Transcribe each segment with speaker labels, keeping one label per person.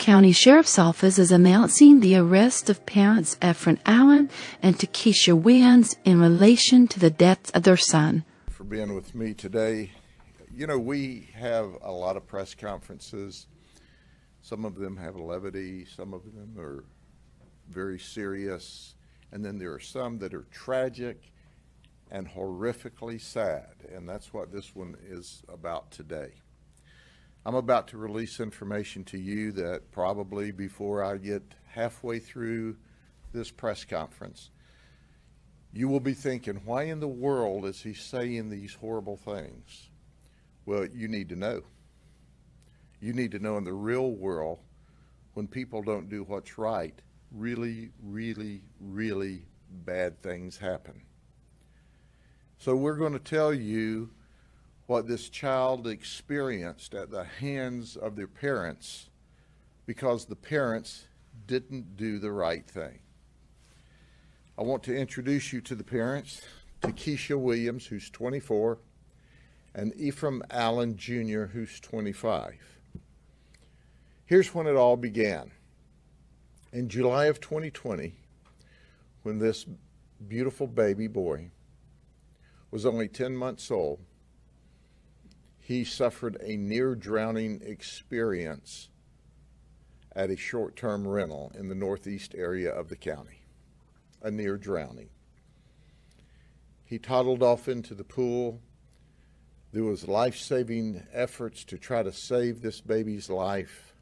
Speaker 1: County Sheriff's Office is announcing the arrest of parents Efren Allen and Takesha Williams in relation to the deaths of their son.
Speaker 2: For being with me today. You know, we have a lot of press conferences. Some of them have levity, some of them are very serious, and then there are some that are tragic and horrifically sad, and that's what this one is about today. I'm about to release information to you that probably before I get halfway through this press conference, you will be thinking, why in the world is he saying these horrible things? Well, you need to know. You need to know in the real world, when people don't do what's right, really, really, really bad things happen. So we're going to tell you what this child experienced at the hands of their parents because the parents didn't do the right thing. I want to introduce you to the parents, Takesha Williams, who's 24, and Efren Allen Jr., who's 25. Here's when it all began. In July of 2020, when this beautiful baby boy was only 10 months old, he suffered a near-drowning experience at a short-term rental in the northeast area of the county, a near drowning. He toddled off into the pool. There was life-saving efforts to try to save this baby's life.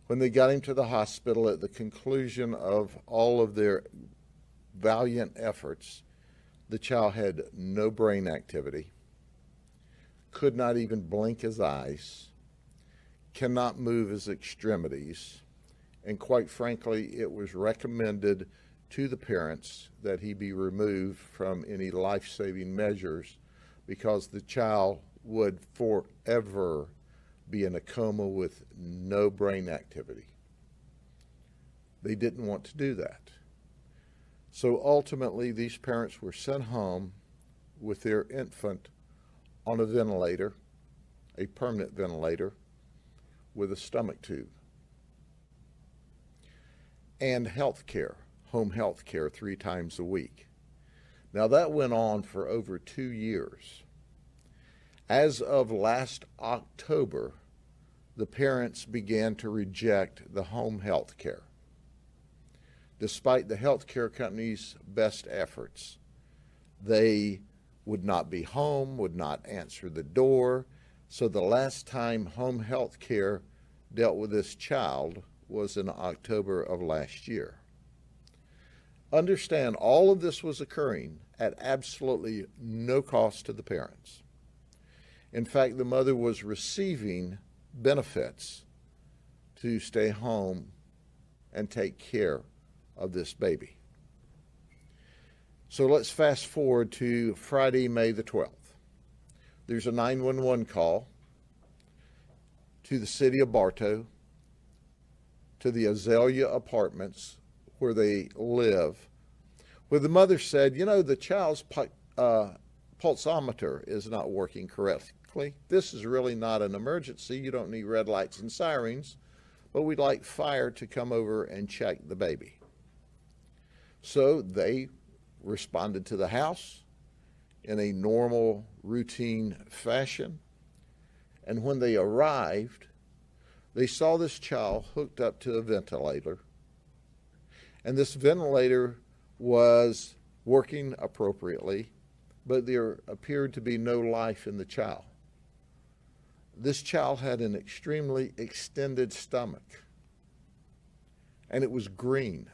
Speaker 2: When they got him to the hospital at the conclusion of all of their valiant efforts, the child had no brain activity, could not even blink his eyes, cannot move his extremities, and quite frankly, it was recommended to the parents that he be removed from any life-saving measures because the child would forever be in a coma with no brain activity. They didn't want to do that. So ultimately, these parents were sent home with their infant on a ventilator, a permanent ventilator, with a stomach tube. And health care, home health care 3 times a week. Now that went on for over 2 years. As of last October, the parents began to reject the home health care. Despite the health care company's best efforts, they would not be home, would not answer the door. So the last time home health care dealt with this child was in October of last year. Understand, all of this was occurring at absolutely no cost to the parents. In fact, the mother was receiving benefits to stay home and take care of this baby. So let's fast forward to Friday, May the 12th. There's a 911 call to the city of Bartow, to the Azalea Apartments where they live, where the mother said, you know, the child's pulsometer is not working correctly. This is really not an emergency. You don't need red lights and sirens, but we'd like fire to come over and check the baby. So they responded to the house in a normal, routine fashion. And when they arrived, they saw this child hooked up to a ventilator. And this ventilator was working appropriately, but there appeared to be no life in the child. This child had an extremely extended stomach, and it was green.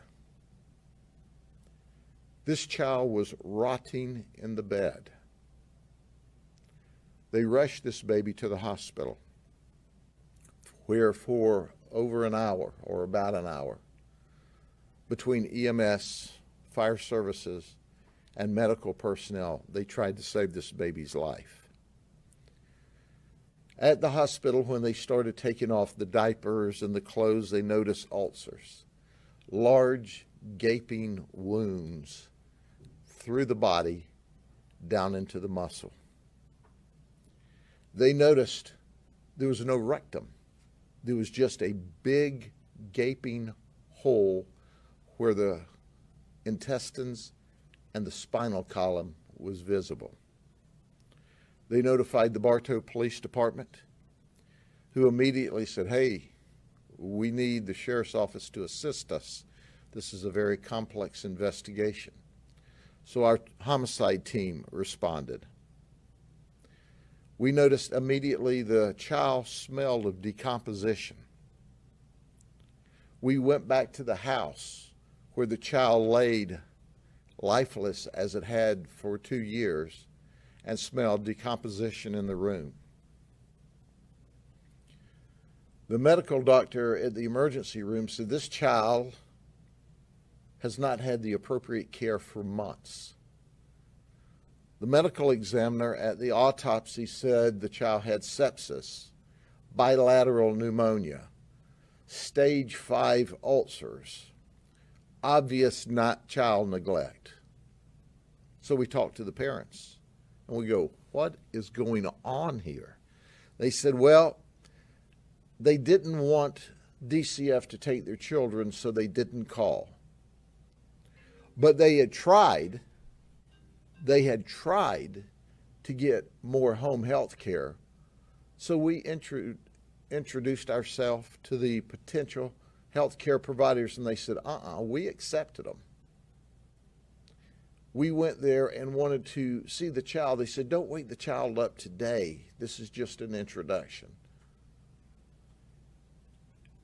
Speaker 2: This child was rotting in the bed. They rushed this baby to the hospital, where for over an hour, or about an hour, between EMS, fire services, and medical personnel, they tried to save this baby's life. At the hospital, when they started taking off the diapers and the clothes, they noticed ulcers, large gaping wounds through the body down into the muscle. They noticed there was no rectum. there was just a big gaping hole where the intestines and the spinal column was visible. They notified the Bartow Police Department, who immediately said, "Hey, we need the sheriff's office to assist us. This is a very complex investigation." So our homicide team responded. We noticed immediately the child smelled of decomposition. We went back to the house where the child laid lifeless as it had for 2 years and smelled decomposition in the room. The medical doctor at the emergency room said this child has not had the appropriate care for months. The medical examiner at the autopsy said the child had sepsis, bilateral pneumonia, stage 5 ulcers, obvious not child neglect. So we talked to the parents and we go, what is going on here? They said, well, they didn't want DCF to take their children, so they didn't call. But they had tried to get more home health care. So we introduced ourselves to the potential health care providers, and they said, we accepted them. We went there and wanted to see the child. They said, don't wake the child up today. This is just an introduction.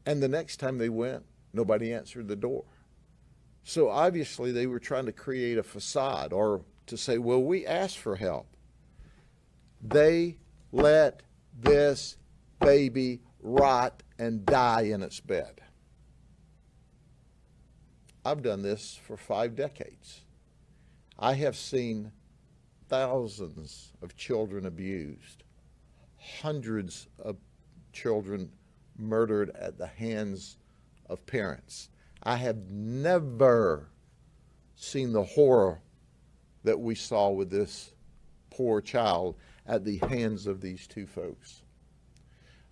Speaker 2: And the next time they went, nobody answered the door. So obviously they were trying to create a facade or to say, well, we asked for help. They let this baby rot and die in its bed. I've done this for 5 decades. I have seen thousands of children abused, hundreds of children murdered at the hands of parents. I have never seen the horror that we saw with this poor child at the hands of these 2 folks.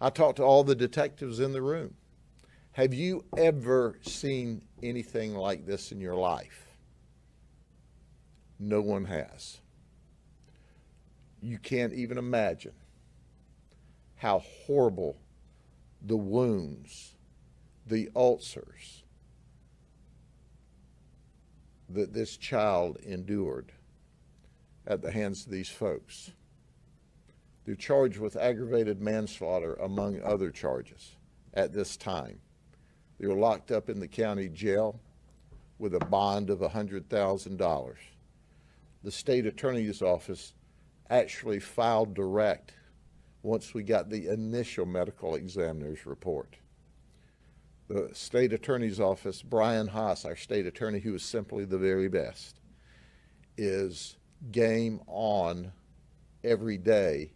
Speaker 2: I talked to all the detectives in the room. Have you ever seen anything like this in your life? No one has. You can't even imagine how horrible the wounds, the ulcers that this child endured at the hands of these folks. They're charged with aggravated manslaughter, among other charges, at this time. They were locked up in the county jail with a bond of $100,000. The state attorney's office actually filed direct once we got the initial medical examiner's report. The state attorney's office, Brian Haas, our state attorney, who is simply the very best, is game on every day.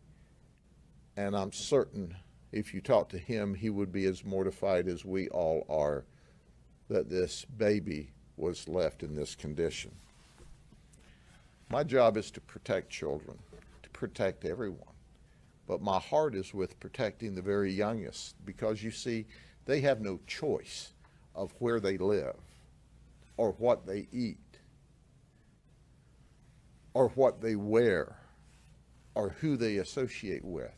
Speaker 2: And I'm certain if you talk to him, he would be as mortified as we all are that this baby was left in this condition. My job is to protect children, to protect everyone. But my heart is with protecting the very youngest, because you see, they have no choice of where they live or what they eat or what they wear or who they associate with.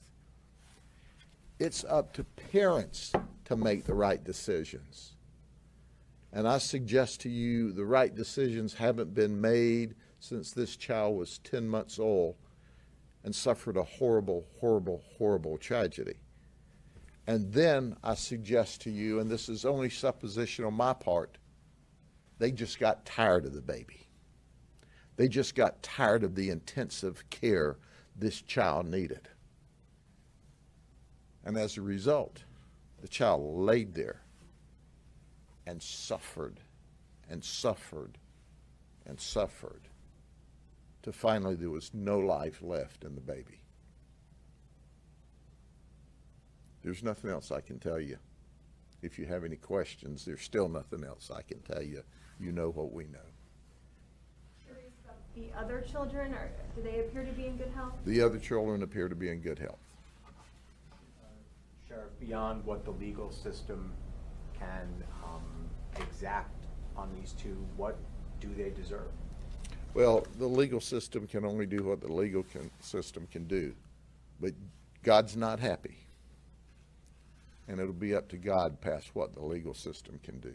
Speaker 2: It's up to parents to make the right decisions. And I suggest to you the right decisions haven't been made since this child was 10 months old and suffered a horrible, horrible, horrible tragedy. And then I suggest to you, and this is only supposition on my part, they just got tired of the baby. They just got tired of the intensive care this child needed. And as a result, the child laid there and suffered and suffered and suffered till finally there was no life left in the baby. There's nothing else I can tell you. If you have any questions, there's still nothing else I can tell you. You know what we know.
Speaker 3: The other children, do they appear to be in good health?
Speaker 2: The other children appear to be in good health.
Speaker 3: Sheriff, beyond what the legal system can exact on these two, what do they deserve?
Speaker 2: Well, the legal system can only do what the system can do, but God's not happy. And it'll be up to God past what the legal system can do.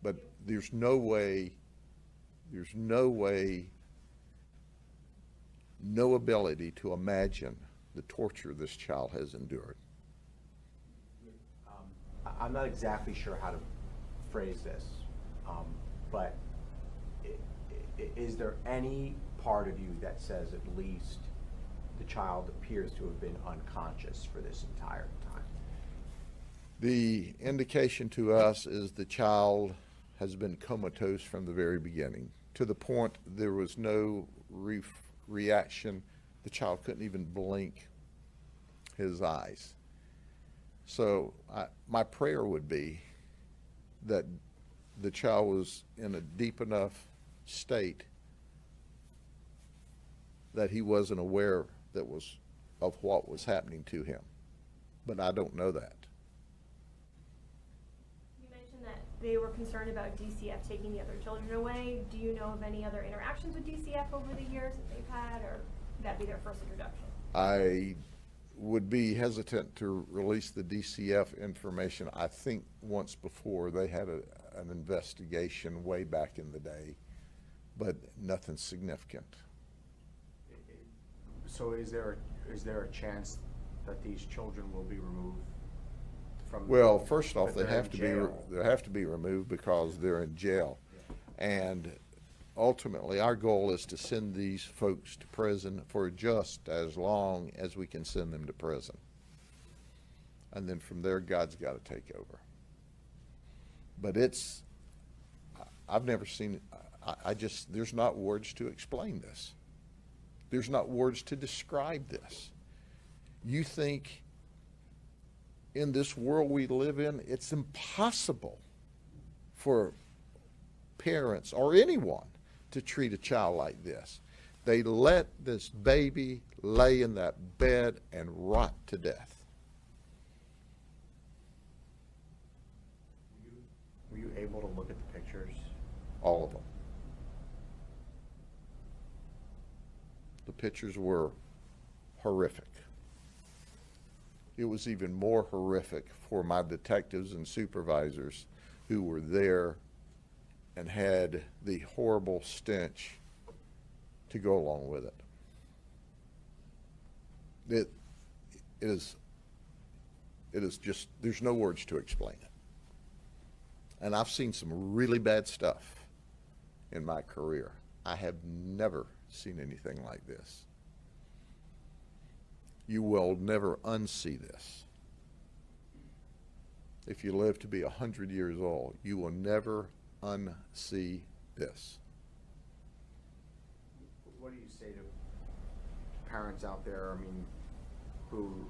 Speaker 2: But there's no way, no ability to imagine the torture this child has endured.
Speaker 3: I'm not exactly sure how to phrase this, but is there any part of you that says at least the child appears to have been unconscious for this entire time?
Speaker 2: The indication to us is the child has been comatose from the very beginning, to the point there was no reaction. The child couldn't even blink his eyes. So my prayer would be that the child was in a deep enough state that he wasn't aware of what was happening to him. But I don't know that.
Speaker 4: You mentioned that they were concerned about DCF taking the other children away. Do you know of any other interactions with DCF over the years that they've had, or would that be their first introduction?
Speaker 2: I would be hesitant to release the DCF information. I think once before they had an investigation way back in the day, but nothing significant.
Speaker 3: So is there a chance that these children will be removed from?
Speaker 2: Well, first off, they
Speaker 3: they're
Speaker 2: have
Speaker 3: in
Speaker 2: to
Speaker 3: jail?
Speaker 2: they have to be removed because they're in jail, and ultimately our goal is to send these folks to prison for just as long as we can send them to prison, and then from there God's got to take over. But I've never seen it. There's not words to explain this. There's not words to describe this. You think in this world we live in, it's impossible for parents or anyone to treat a child like this. They let this baby lay in that bed and rot to death.
Speaker 3: Were you able to look at the pictures?
Speaker 2: All of them. The pictures were horrific. It was even more horrific for my detectives and supervisors who were there and had the horrible stench to go along with it. It is just, there's no words to explain it. And I've seen some really bad stuff in my career. I have never seen anything like this. You will never unsee this. If you live to be 100 years old, you will never unsee this.
Speaker 3: What do you say to parents out there, who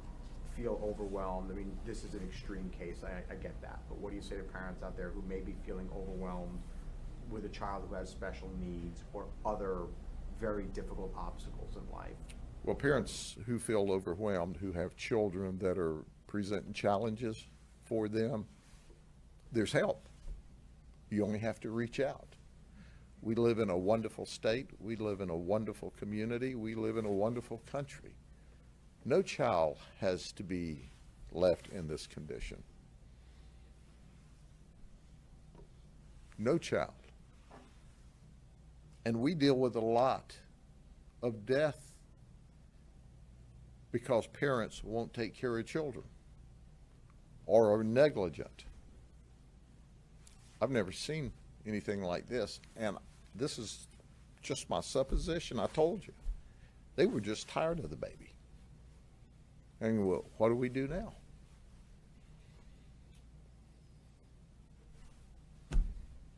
Speaker 3: feel overwhelmed? This is an extreme case, I get that, but what do you say to parents out there who may be feeling overwhelmed with a child who has special needs or other very difficult obstacles in life?
Speaker 2: Well, parents who feel overwhelmed, who have children that are presenting challenges for them, there's help. You only have to reach out. We live in a wonderful state. We live in a wonderful community. We live in a wonderful country. No child has to be left in this condition. No child. And we deal with a lot of death because parents won't take care of children or are negligent. I've never seen anything like this, and this is just my supposition. I told you. They were just tired of the baby. And well, what do we do now?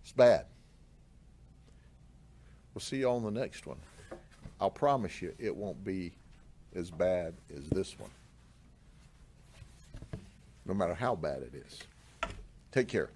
Speaker 2: It's bad. We'll see you on the next one. I'll promise you it won't be as bad as this one, no matter how bad it is. Take care.